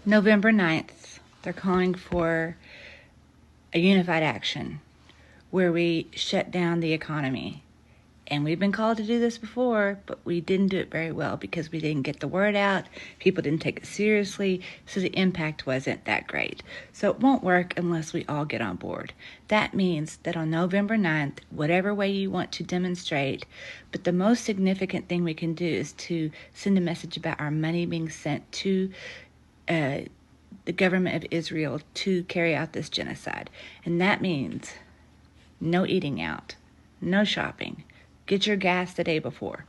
November 9th, they're calling for a unified action where we shut down the economy. And we've been called to do this before, but we didn't do it very well because we didn't get the word out. People didn't take it seriously, so the impact wasn't that great. So it won't work unless we all get on board. That means that on November 9th, whatever way you want to demonstrate, but the most significant thing we can do is to send a message about our money being sent to the government of Israel to carry out this genocide. And that means no eating out, no shopping, get your gas the day before,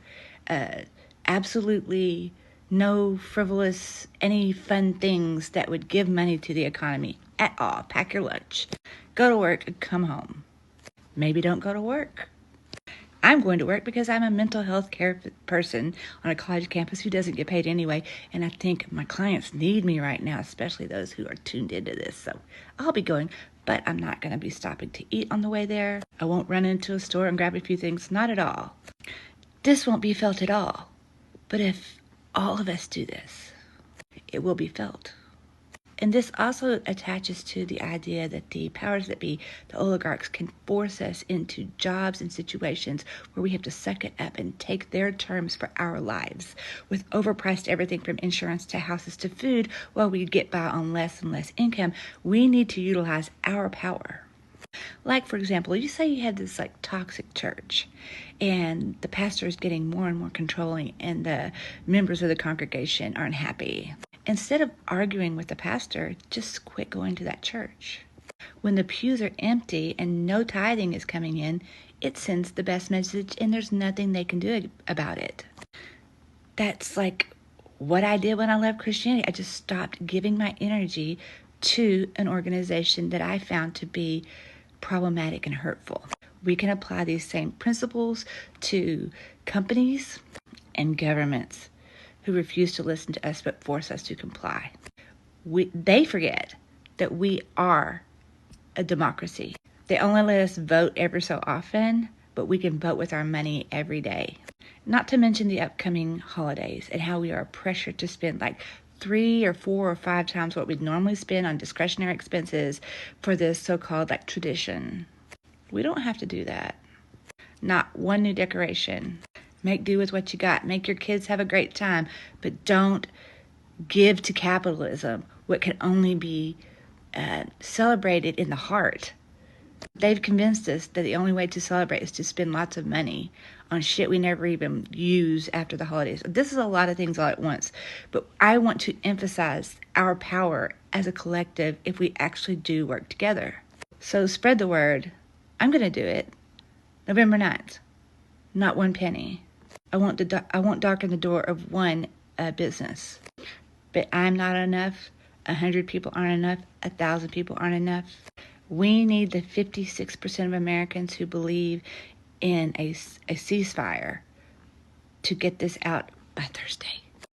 absolutely no frivolous, any fun things that would give money to the economy at all. Pack your lunch, go to work, and come home. Maybe don't go to work. I'm going to work because I'm a mental health care person on a college campus who doesn't get paid anyway, and I think my clients need me right now, especially those who are tuned into this. So I'll be going, but I'm not going to be stopping to eat on the way there. I won't run into a store and grab a few things, not at all. This won't be felt at all. But if all of us do this, it will be felt. And this also attaches to the idea that the powers that be, the oligarchs, can force us into jobs and situations where we have to suck it up and take their terms for our lives, with overpriced everything from insurance to houses to food, while we get by on less and less income. We need to utilize our power. Like, for example, you say you have this toxic church and the pastor is getting more and more controlling and the members of the congregation aren't happy. Instead of arguing with the pastor, just quit going to that church. When the pews are empty and no tithing is coming in, it sends the best message and there's nothing they can do about it. That's like what I did when I left Christianity. I just stopped giving my energy to an organization that I found to be problematic and hurtful. We can apply these same principles to companies and governments who refuse to listen to us but force us to comply. They forget that we are a democracy. They only let us vote every so often, but we can vote with our money every day. Not to mention the upcoming holidays and how we are pressured to spend 3 or 4 or 5 times what we'd normally spend on discretionary expenses for this so-called tradition. We don't have to do that. Not one new decoration. Make do with what you got. Make your kids have a great time, but don't give to capitalism what can only be celebrated in the heart. They've convinced us that the only way to celebrate is to spend lots of money on shit we never even use after the holidays. This is a lot of things all at once, but I want to emphasize our power as a collective if we actually do work together. So spread the word. I'm going to do it. November 9th. Not one penny. I won't darken the door of one business. But I'm not enough. 100 people aren't enough. 1,000 people aren't enough. We need the 56% of Americans who believe in a ceasefire to get this out by Thursday.